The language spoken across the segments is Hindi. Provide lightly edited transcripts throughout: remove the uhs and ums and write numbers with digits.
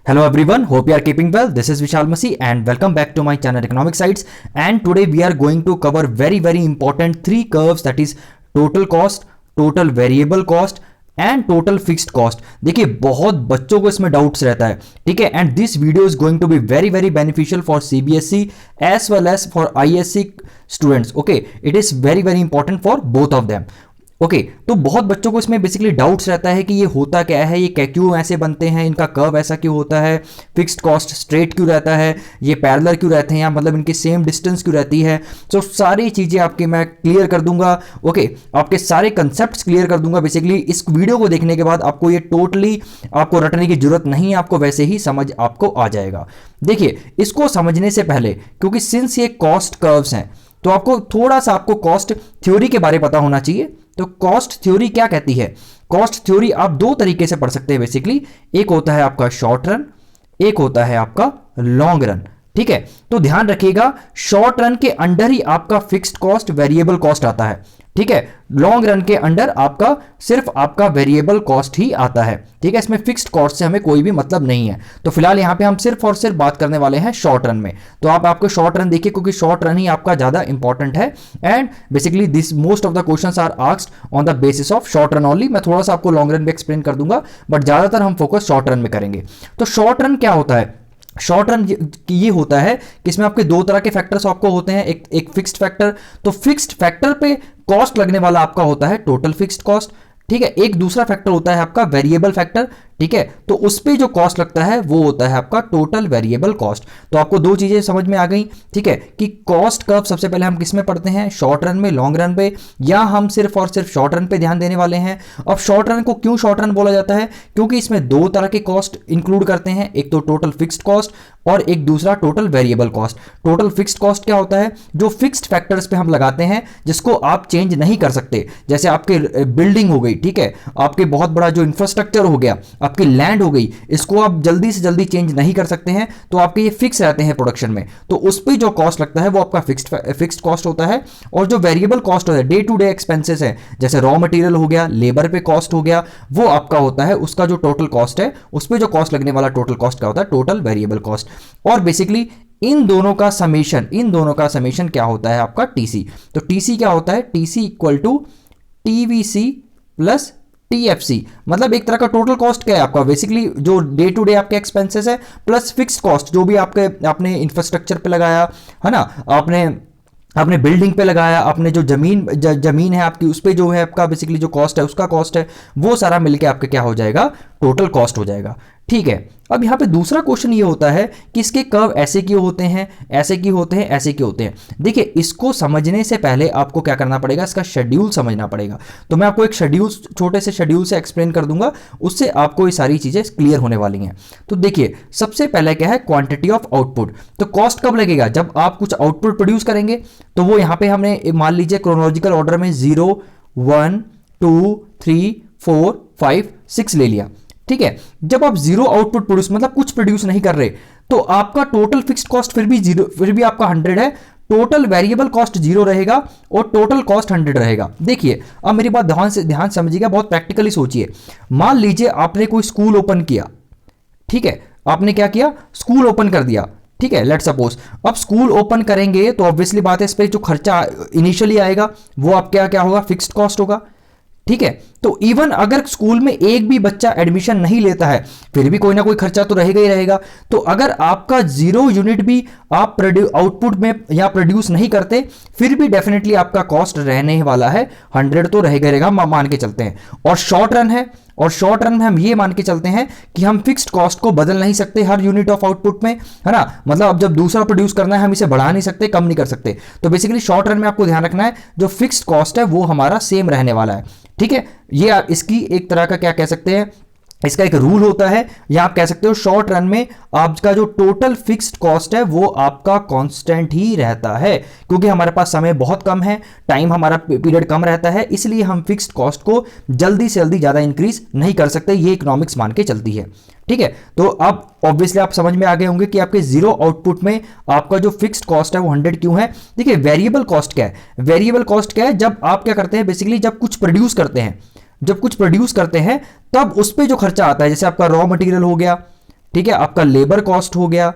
Hello everyone, hope you are keeping well. This is Vishal Masi and welcome back to my channel Economic Sites. And today we are going to cover very important three curves, that is total cost, total variable cost and total fixed cost. देखिए बहुत बच्चों को इसमें डाउट्स रहता है, ठीक है. And this video is going to be very beneficial for CBSE as well as for ISC students. Okay, it is very important for both of them. Okay, तो बहुत बच्चों को इसमें बेसिकली डाउट्स रहता है कि ये होता क्या है, ये क्यों ऐसे बनते हैं, इनका कर्व ऐसा क्यों होता है, फिक्स्ड कॉस्ट स्ट्रेट क्यों रहता है, ये पैरेलल क्यों रहते हैं, या मतलब इनकी सेम डिस्टेंस क्यों रहती है. तो सारी चीज़ें आपकी मैं क्लियर कर दूंगा. ओके, आपके सारे कंसेप्ट्स क्लियर कर दूंगा. बेसिकली इस वीडियो को देखने के बाद आपको ये टोटली आपको रटने की जरूरत नहीं है, आपको वैसे ही समझ आपको आ जाएगा. देखिए इसको समझने से पहले, क्योंकि सिंस ये कॉस्ट कर्व्स हैं, तो आपको थोड़ा सा आपको कॉस्ट थ्योरी के बारे में पता होना चाहिए. तो कॉस्ट थ्योरी क्या कहती है? कॉस्ट थ्योरी आप दो तरीके से पढ़ सकते हैं बेसिकली. एक होता है आपका शॉर्ट रन, एक होता है आपका लॉन्ग रन. ठीक है, तो ध्यान रखिएगा शॉर्ट रन के अंडर ही आपका फिक्स्ड कॉस्ट वेरिएबल कॉस्ट आता है. ठीक है, लॉन्ग रन के अंडर आपका सिर्फ आपका वेरिएबल कॉस्ट ही आता है. ठीक है, इसमें फिक्स्ड कॉस्ट से हमें कोई भी मतलब नहीं है. तो फिलहाल यहां पे हम सिर्फ और सिर्फ बात करने वाले हैं शॉर्ट रन में. तो आप आपको शॉर्ट रन देखिए, क्योंकि शॉर्ट रन ही आपका ज्यादा इंपॉर्टेंट है. And basically this most of the questions are asked on the basis of short run only. मैं थोड़ा सा आपको लॉन्ग रन भी एक्सप्लेन कर दूंगा, बट ज्यादातर हम फोकस शॉर्ट रन में करेंगे. तो शॉर्ट रन क्या होता है? शॉर्ट रन ये होता है कि इसमें आपके दो तरह के फैक्टर्स आपको होते हैं. एक फिक्स्ड फैक्टर, तो फिक्स्ड फैक्टर पे कॉस्ट लगने वाला आपका होता है टोटल फिक्स्ड कॉस्ट. ठीक है, एक दूसरा फैक्टर होता है आपका वेरिएबल फैक्टर. ठीक है, तो उस पे जो कॉस्ट लगता है वो होता है आपका टोटल वेरिएबल कॉस्ट. तो आपको दो चीजें समझ में आ गई. ठीक है, कि कॉस्ट कर्व सबसे पहले हम किस में पढ़ते हैं, शॉर्ट रन में, लॉन्ग रन पे, या हम सिर्फ और सिर्फ शॉर्ट रन पे ध्यान देने वाले हैं. अब शॉर्ट रन को क्यों शॉर्ट रन बोला जाता है? क्योंकि इसमें दो तरह के कॉस्ट इंक्लूड करते हैं. एक तो टोटल फिक्स्ड कॉस्ट और एक दूसरा total variable cost. Total fixed cost क्या होता है? जो फिक्स्ड फैक्टर्स पे हम लगाते हैं जिसको आप चेंज नहीं कर सकते. जैसे आपके बिल्डिंग हो गई, ठीक है, आपके बहुत बड़ा जो इंफ्रास्ट्रक्चर हो गया, आपकी लैंड हो गई, इसको आप जल्दी से जल्दी चेंज नहीं कर सकते हैं. तो आपके ये फिक्स रहते हैं प्रोडक्शन में. तो उस पे जो कॉस्ट लगता है वो आपका फिक्स्ड कॉस्ट होता है. और जो वेरिएबल कॉस्ट होता है, डे टू डे एक्सपेंसेस है, जैसे रॉ मटेरियल हो गया, लेबर पे कॉस्ट हो गया, वो आपका होता है, उसका जो टोटल कॉस्ट है, उस पे जो कॉस्ट लगने वाला टोटल कॉस्ट क्या होता है? Total variable cost. और बेसिकली इन दोनों का समेशन क्या होता है? आपका टीसी. तो टीसी क्या होता है? TC equal to TVC plus TFC. मतलब एक तरह का टोटल कॉस्ट क्या है आपका? बेसिकली जो डे टू डे आपके एक्सपेंसेस है प्लस फिक्स्ड कॉस्ट, जो भी आपने इंफ्रास्ट्रक्चर पे लगाया है ना, आपने बिल्डिंग पे लगाया, आपने जो जमीन है आपकी, उस पे जो है आपका बेसिकली जो कॉस्ट है, उसका कॉस्ट है, वो सारा मिलके आपका क्या हो जाएगा? टोटल कॉस्ट हो जाएगा. ठीक है, अब यहाँ पे दूसरा क्वेश्चन ये होता है कि इसके कर्व ऐसे क्यों होते हैं, ऐसे क्यों होते हैं, ऐसे क्यों होते हैं. देखिए इसको समझने से पहले आपको क्या करना पड़ेगा? इसका शेड्यूल समझना पड़ेगा. तो मैं आपको एक शेड्यूल, छोटे से शेड्यूल से एक्सप्लेन कर दूंगा, उससे आपको ये सारी चीजें क्लियर होने वाली हैं. तो देखिए सबसे पहले क्या है? Quantity of output. तो कॉस्ट कब लगेगा? जब आप कुछ आउटपुट प्रोड्यूस करेंगे. तो वो यहाँ पे हमने मान लीजिए क्रोनोलॉजिकल ऑर्डर में 0 1 2 3 4 5 6 ले लिया. ठीक है, जब आप जीरो आउटपुट प्रोड्यूस, मतलब कुछ प्रोड्यूस नहीं कर रहे, तो आपका टोटल फिक्स्ड कॉस्ट फिर भी आपका 100 है. टोटल वेरिएबल कॉस्ट 0 रहेगा और टोटल कॉस्ट 100 रहेगा. देखिए अब मेरी बात ध्यान समझिएगा, बहुत प्रैक्टिकली सोचिए. मान लीजिए आपने कोई स्कूल ओपन किया. ठीक है, आपने क्या किया? स्कूल ओपन कर दिया. ठीक है, लेट सपोज अब स्कूल ओपन करेंगे तो ऑब्वियसली बात है, इस पर जो खर्चा इनिशियली आएगा वो आप क्या होगा? फिक्स्ड कॉस्ट होगा. ठीक है, तो इवन अगर स्कूल में एक भी बच्चा एडमिशन नहीं लेता है, फिर भी कोई ना कोई खर्चा तो रहेगा ही रहेगा. तो अगर आपका 0 यूनिट भी आप आउटपुट में या प्रोड्यूस नहीं करते, फिर भी डेफिनेटली आपका कॉस्ट रहने वाला है 100, तो रहेगा मान के चलते हैं. और शॉर्ट रन है, और शॉर्ट रन में हम ये मान के चलते हैं कि हम फिक्स्ड कॉस्ट को बदल नहीं सकते हर यूनिट ऑफ आउटपुट में, है ना. मतलब अब जब दूसरा प्रोड्यूस करना है, हम इसे बढ़ा नहीं सकते, कम नहीं कर सकते. तो बेसिकली शॉर्ट रन में आपको ध्यान रखना है, जो फिक्स्ड कॉस्ट है वो हमारा सेम रहने वाला है. ठीक है, ये इसकी एक तरह का क्या कह सकते हैं, इसका एक रूल होता है, या आप कह सकते हो शॉर्ट रन में आपका जो टोटल फिक्स्ड कॉस्ट है वो आपका कांस्टेंट ही रहता है. क्योंकि हमारे पास समय बहुत कम है, टाइम हमारा पीरियड कम रहता है, इसलिए हम फिक्स्ड कॉस्ट को जल्दी से जल्दी ज्यादा इंक्रीज नहीं कर सकते. ये इकोनॉमिक्स मान के चलती है. ठीक है, तो अब ऑब्वियसली आप समझ में आ गए होंगे कि आपके जीरो आउटपुट में आपका जो फिक्स्ड कॉस्ट है वो 100 क्यों है. देखिए वेरिएबल कॉस्ट क्या है? वेरिएबल कॉस्ट क्या है? जब आप क्या करते हैं, बेसिकली जब कुछ प्रोड्यूस करते हैं तब उस पे जो खर्चा आता है, जैसे आपका रॉ मटेरियल हो गया, ठीक है, आपका लेबर कॉस्ट हो गया,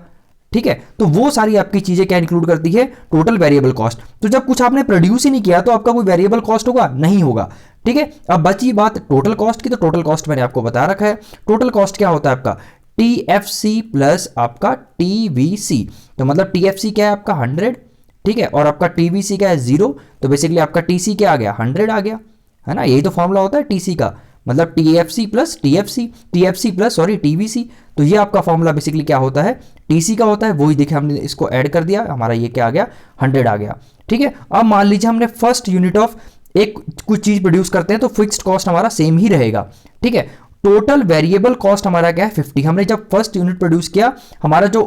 ठीक है। तो वो सारी आपकी चीजें क्या इंक्लूड करती है, टोटल वेरिएबल कॉस्ट। तो जब कुछ आपने प्रोड्यूस ही नहीं किया तो आपका कोई वेरिएबल कॉस्ट होगा, नहीं होगा, ठीक है। अब बची बात टोटल कॉस्ट की, तो टोटल कॉस्ट मैंने आपको बता रखा है। टोटल कॉस्ट क्या होता है आपका, टीएफसी प्लस आपका टीवीसी। तो मतलब टीएफसी क्या है आपका 100, ठीक है, और आपका टीवीसी क्या है 0। तो बेसिकली आपका टीसी क्या आ गया, 100 आ गया, है ना। यही तो फॉर्मूला होता है टीसी का, मतलब TFC plus TFC plus sorry TVC. तो ये आपका फॉर्मूला बेसिकली क्या होता है, टीसी का होता है। वही देखिए हमने इसको ऐड कर दिया, हमारा ये क्या आ गया, 100 आ गया, ठीक है। अब मान लीजिए हमने फर्स्ट यूनिट ऑफ एक कुछ चीज प्रोड्यूस करते हैं तो फिक्स्ड कॉस्ट हमारा सेम ही रहेगा, ठीक है। टोटल वेरिएबल कॉस्ट हमारा क्या है 50। हमने जब फर्स्ट यूनिट प्रोड्यूस किया, हमारा जो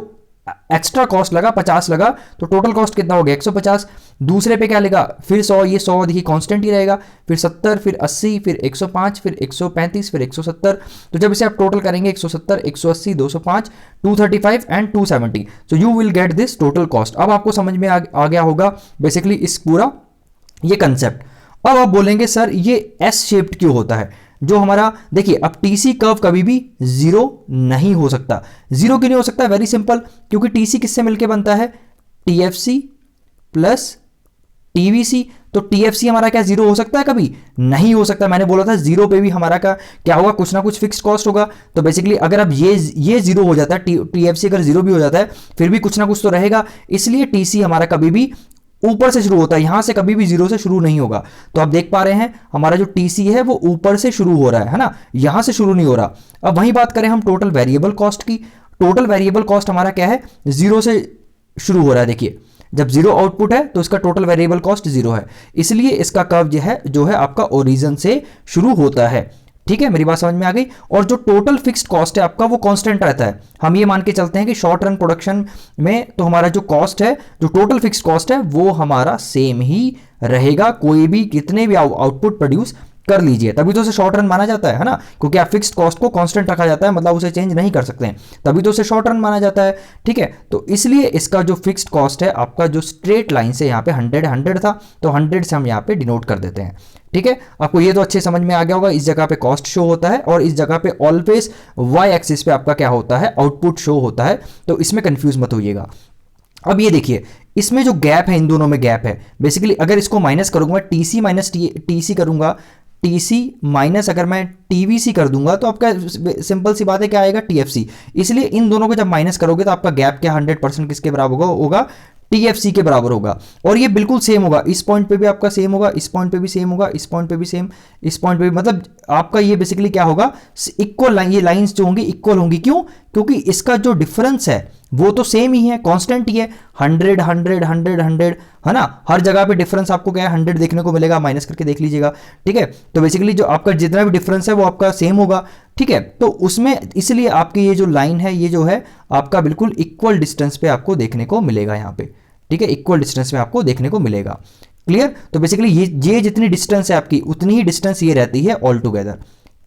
एक्स्ट्रा कॉस्ट लगा 50 लगा, तो टोटल कॉस्ट कितना हो गया 150। दूसरे पे क्या लगा, फिर 100, ये 100 देखिए कांस्टेंट ही रहेगा, फिर 70, फिर 80, फिर 105, फिर 135, फिर 170। तो जब इसे आप टोटल करेंगे 170, 180, 205, 235 and 270, so you will get this total cost. अब आपको समझ में आ गया होगा बेसिकली इस पूरा ये कंसेप्ट। अब आप बोलेंगे सर ये एस शेप्ड क्यों होता है, जो हमारा देखिए अब टीसी कर्व कभी भी जीरो नहीं हो सकता। जीरो क्यों नहीं हो सकता, वेरी सिंपल, क्योंकि टीसी किससे मिलके बनता है, टीएफसी प्लस टीवीसी। तो टीएफसी हमारा क्या जीरो हो सकता है, कभी नहीं हो सकता। मैंने बोला था जीरो पे भी हमारा का क्या होगा, कुछ ना कुछ फिक्स्ड कॉस्ट होगा। तो बेसिकली अगर अब ये जीरो हो जाता है, टीएफसी अगर जीरो भी हो जाता है, फिर भी कुछ ना कुछ तो रहेगा। इसलिए टीसी हमारा कभी भी ऊपर से शुरू होता है, यहां से कभी भी जीरो से शुरू नहीं होगा। तो आप देख पा रहे हैं हमारा जो टीसी है वो ऊपर से शुरू हो रहा है ना, यहां से शुरू नहीं हो रहा। अब वही बात करें हम टोटल वेरिएबल कॉस्ट की, टोटल वेरिएबल कॉस्ट हमारा क्या है, जीरो से शुरू हो रहा है। देखिए जब जीरो आउटपुट है तो इसका टोटल वेरिएबल कॉस्ट जीरो है, इसलिए इसका कर्व जो है आपका ओरिजिन से शुरू होता है, ठीक है। मेरी बात समझ में आ गई। और जो टोटल फिक्स्ड कॉस्ट है आपका वो कांस्टेंट रहता है। हम ये मान के चलते हैं कि शॉर्ट रन प्रोडक्शन में तो हमारा जो कॉस्ट है, जो टोटल फिक्स्ड कॉस्ट है वो हमारा सेम ही रहेगा, कोई भी कितने भी आउटपुट प्रोड्यूस कर लीजिए, तभी तो उसे शॉर्ट रन माना जाता है ना, क्योंकि आप फिक्स्ड कॉस्ट को कांस्टेंट रखा जाता है, मतलब उसे चेंज नहीं कर सकते हैं, तभी तो उसे शॉर्ट रन माना जाता है, ठीक है। तो इसलिए इसका जो फिक्स्ड कॉस्ट है आपका, जो स्ट्रेट लाइन से यहाँ पे 100 था, तो 100 से हम यहाँ पे डिनोट कर देते हैं, ठीक है। आपको ये तो अच्छे समझ में आ गया होगा, इस जगह पे कॉस्ट शो होता है और इस जगह पे ऑलवेज वाई एक्सिस पे आपका क्या होता है, आउटपुट शो होता है, तो इसमें कंफ्यूज मत होइएगा। अब ये देखिए इसमें जो गैप है, इन दोनों में गैप है, बेसिकली अगर इसको माइनस करूंगा, टीसी माइनस टीसी करूंगा, टीसी माइनस अगर मैं टीवीसी कर दूंगा, तो आपका सिंपल सी बात है क्या आएगा, टीएफसी। इसलिए इन दोनों को जब माइनस करोगे तो आपका गैप क्या 100% किसके बराबर होगा, टीएफसी के बराबर होगा। और ये बिल्कुल सेम होगा, इस पॉइंट पे भी आपका सेम होगा, इस पॉइंट पे भी सेम होगा, इस पॉइंट पे भी सेम, इस पॉइंट पे भी, मतलब आपका ये बेसिकली क्या होगा, इक्वल लाइन, ये लाइंस जो होंगी इक्वल होंगी। क्यों, क्योंकि इसका जो डिफरेंस है वो तो सेम ही है, कांस्टेंट ही है, 100 100 100 100, है ना। हर जगह पे डिफरेंस आपको क्या है 100 देखने को मिलेगा, माइनस करके देख लीजिएगा, ठीक है। तो बेसिकली जो आपका जितना भी डिफरेंस है वो आपका सेम होगा, ठीक है। तो उसमें इसलिए आपकी ये जो लाइन है ये जो है आपका बिल्कुल इक्वल डिस्टेंस पे आपको देखने को मिलेगा यहाँ पे, ठीक है, इक्वल डिस्टेंस में आपको देखने को मिलेगा। क्लियर। तो बेसिकली ये जितनी डिस्टेंस है आपकी उतनी ही डिस्टेंस ये रहती है ऑल टुगेदर।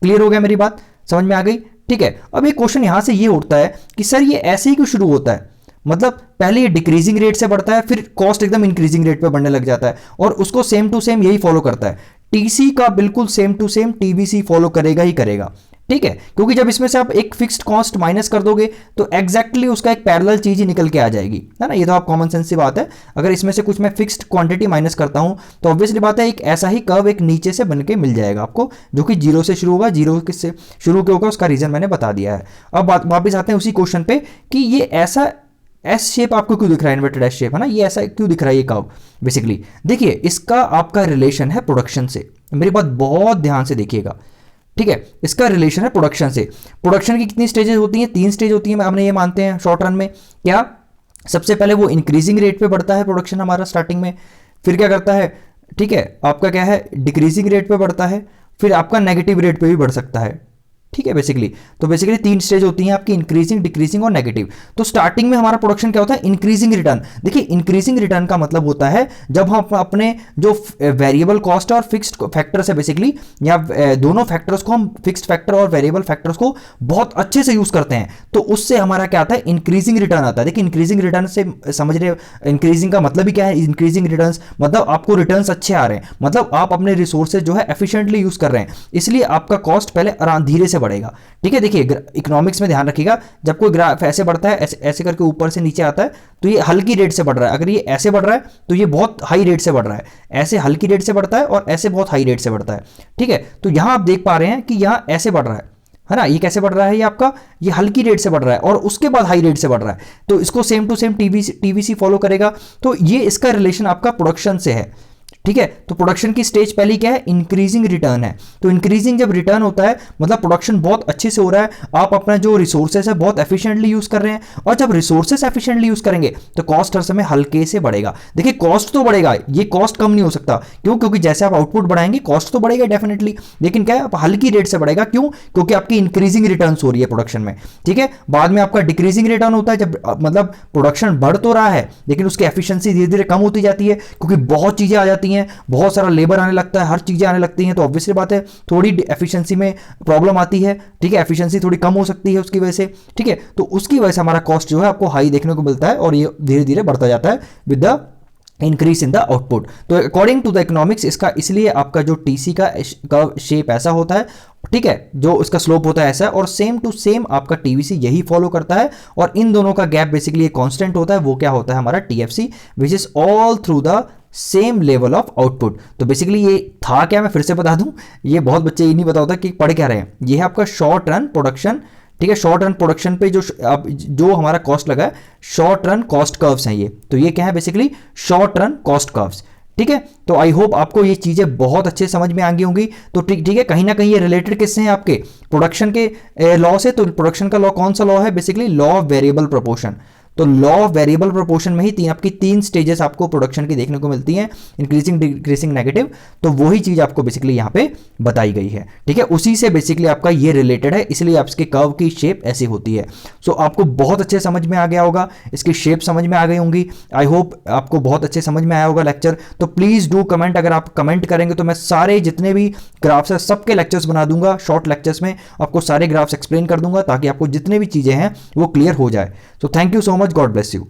क्लियर हो गया, मेरी बात समझ में आ गई, ठीक है। अब एक क्वेश्चन यहां से ये उठता है कि सर ये ऐसे ही क्यों शुरू होता है, मतलब पहले ये डिक्रीजिंग रेट से बढ़ता है, फिर कॉस्ट एकदम इंक्रीजिंग रेट पे बढ़ने लग जाता है, और उसको सेम टू सेम यही फॉलो करता है। टीसी का बिल्कुल same to same TVC follow करेगा ही करेगा, ठीक है। क्योंकि जब इसमें से आप एक फिक्स्ड कॉस्ट माइनस कर दोगे तो एग्जैक्टली उसका एक पैरेलल चीज ही निकल के आ जाएगी, है ना। ये तो आप कॉमन सेंस की बात है। अगर इसमें से कुछ मैं फिक्स्ड क्वांटिटी माइनस करता हूं तो ऑब्वियसली बात है एक ऐसा ही कर्व एक नीचे से बन के मिल जाएगा आपको, जो कि जीरो से शुरू होगा। जीरो किससे शुरू क्यों होगा उसका रीजन मैंने बता दिया है। अब वापिस आते हैं उसी क्वेश्चन पे कि ये ऐसा एस शेप आपको क्यों दिख रहा है, इन्वर्टेड एस शेप, है ना, ये ऐसा क्यों दिख रहा है ये कर्व। बेसिकली देखिए इसका आपका रिलेशन है प्रोडक्शन से, मेरी बात बहुत ध्यान से देखिएगा, ठीक है। इसका रिलेशन है प्रोडक्शन से। प्रोडक्शन की कितनी स्टेजेस होती हैं, 3 स्टेज होती है, हमने ये मानते हैं शॉर्ट रन में। क्या, सबसे पहले वो इंक्रीजिंग रेट पे बढ़ता है प्रोडक्शन हमारा स्टार्टिंग में, फिर क्या करता है, ठीक है, आपका क्या है डिक्रीजिंग रेट पे बढ़ता है, फिर आपका नेगेटिव रेट पे भी बढ़ सकता है, ठीक है। बेसिकली तो बेसिकली 3 स्टेज होती हैं आपकी, इंक्रीजिंग, डिक्रीजिंग और नेगेटिव। तो स्टार्टिंग में हमारा प्रोडक्शन क्या होता है, इंक्रीजिंग रिटर्न। देखिए इंक्रीजिंग रिटर्न का मतलब होता है जब हम अपने जो वेरिएबल कॉस्ट और फिक्स्ड फैक्टर्स है बेसिकली, या दोनों फैक्टर्स को हम, फिक्स्ड फैक्टर और वेरिएबल फैक्टर्स को बहुत अच्छे से यूज करते हैं, तो उससे हमारा क्या आता है, इंक्रीजिंग रिटर्न आता है। देखिए इंक्रीजिंग रिटर्न से समझ रहे, इंक्रीजिंग का मतलब ही क्या है, इंक्रीजिंग रिटर्न मतलब आपको रिटर्न्स अच्छे आ रहे हैं, मतलब आप अपने रिसोर्सेज जो है एफिशिएंटली यूज कर रहे हैं, इसलिए आपका कॉस्ट पहले धीरे से बढ़ेगा। ठीक है, देखिए इकोनॉमिक्स में ध्यान रखिएगा, जब कोई ग्राफ ऐसे बढ़ता है, ऐसे ऐसे करके ऊपर से नीचे आता है, तो ये हल्की रेट से बढ़ रहा है। अगर ये ऐसे बढ़ रहा है तो ये बहुत हाई रेट से बढ़ रहा है, ऐसे हल्की रेट से बढ़ता है और ऐसे बहुत हाई रेट से बढ़ता है। ठीक है, तो यहां आप देख पा रहे हैं कि यहां ऐसे बढ़ रहा है ना, ये कैसे बढ़ रहा है, ये आपका ये हल्की रेट से बढ़ रहा है और उसके बाद हाई रेट से बढ़ रहा है, तो इसको same to same TVC follow करेगा। तो ये इसका रिलेशन आपका प्रोडक्शन से है। ठीक है, तो प्रोडक्शन की स्टेज पहली क्या है, इंक्रीजिंग रिटर्न है। तो इंक्रीजिंग जब रिटर्न होता है मतलब प्रोडक्शन बहुत अच्छे से हो रहा है, आप अपना जो रिसोर्सेस है बहुत एफिशिएंटली यूज कर रहे हैं, और जब रिसोर्सेस एफिशिएंटली यूज करेंगे तो कॉस्ट हर समय हल्के से बढ़ेगा। देखिए कॉस्ट तो बढ़ेगा, ये कॉस्ट कम नहीं हो सकता, क्यों, क्योंकि जैसे आप आउटपुट बढ़ाएंगे कॉस्ट तो बढ़ेगा डेफिनेटली, लेकिन क्या है आप हल्की रेट से बढ़ेगा। क्यों, क्योंकि आपकी इंक्रीजिंग रिटर्न हो रही है प्रोडक्शन में। ठीक है, बाद में आपका डिक्रीजिंग रिटर्न होता है, जब मतलब प्रोडक्शन बढ़ तो रहा है लेकिन उसकी एफिशिएंसी धीरे धीरे कम होती जाती है, क्योंकि बहुत चीजें आ जाती हैं, बहुत सारा लेबर आने लगता है, हर चीजें आने लगती हैं, तो ऑब्वियसली बात है थोड़ी एफिशिएंसी में प्रॉब्लम आती है। ठीक है, एफिशिएंसी थोड़ी कम हो सकती है उसकी वजह से। ठीक है, तो उसकी वजह से हमारा कॉस्ट जो है आपको हाई देखने को मिलता है और ये धीरे धीरे बढ़ता जाता है with the increase in the output. तो अकॉर्डिंग टू द इकोनॉमिक्स इसका इसलिए आपका जो टीसी का कर्व शेप ऐसा होता है। ठीक है, जो उसका स्लोप होता है ऐसा, और सेम टू सेम आपका टीवीसी यही फॉलो करता है, और इन दोनों का गैप बेसिकली कांस्टेंट होता है। वो क्या होता है, हमारा TFC, which is all through the same level of output. तो बेसिकली ये था क्या, मैं फिर से बता दूं, ये बहुत बच्चे ये नहीं पता होता कि पढ़ क्या रहे हैं। ये है आपका शॉर्ट रन प्रोडक्शन। ठीक है, शॉर्ट रन प्रोडक्शन पे जो हमारा कॉस्ट लगा है, शॉर्ट रन कॉस्ट कर्व्स हैं ये। तो ये क्या है, basically short run cost curves. ठीक है, तो आई होप आपको ये चीजें बहुत अच्छे समझ में आ गई होंगी। तो ठीक है, कहीं ना कहीं ये रिलेटेड किससे हैं, आपके प्रोडक्शन के लॉ से। तो प्रोडक्शन का लॉ कौन सा लॉ है, basically law of variable proportion. तो लॉ ऑफ वेरिएबल प्रोपोर्शन में ही आपकी तीन स्टेजेस आपको प्रोडक्शन की देखने को मिलती हैं, इंक्रीजिंग, डिक्रीजिंग, नेगेटिव। तो वही चीज आपको बेसिकली यहाँ पे बताई गई है। ठीक है, उसी से बेसिकली आपका ये रिलेटेड है, इसलिए आपके कर्व की शेप ऐसी होती है। सो आपको बहुत अच्छे समझ में आ गया होगा, इसकी शेप समझ में आ गई होंगी। आई होप आपको बहुत अच्छे समझ में आया होगा लेक्चर। तो प्लीज डू कमेंट, अगर आप कमेंट करेंगे तो मैं सारे जितने भी ग्राफ्स है सबके लेक्चर्स बना दूंगा, शॉर्ट लेक्चर्स में आपको सारे ग्राफ्स एक्सप्लेन कर दूंगा, ताकि आपको जितने भी चीजें हैं वो क्लियर हो जाए। So thank you so much, God bless you.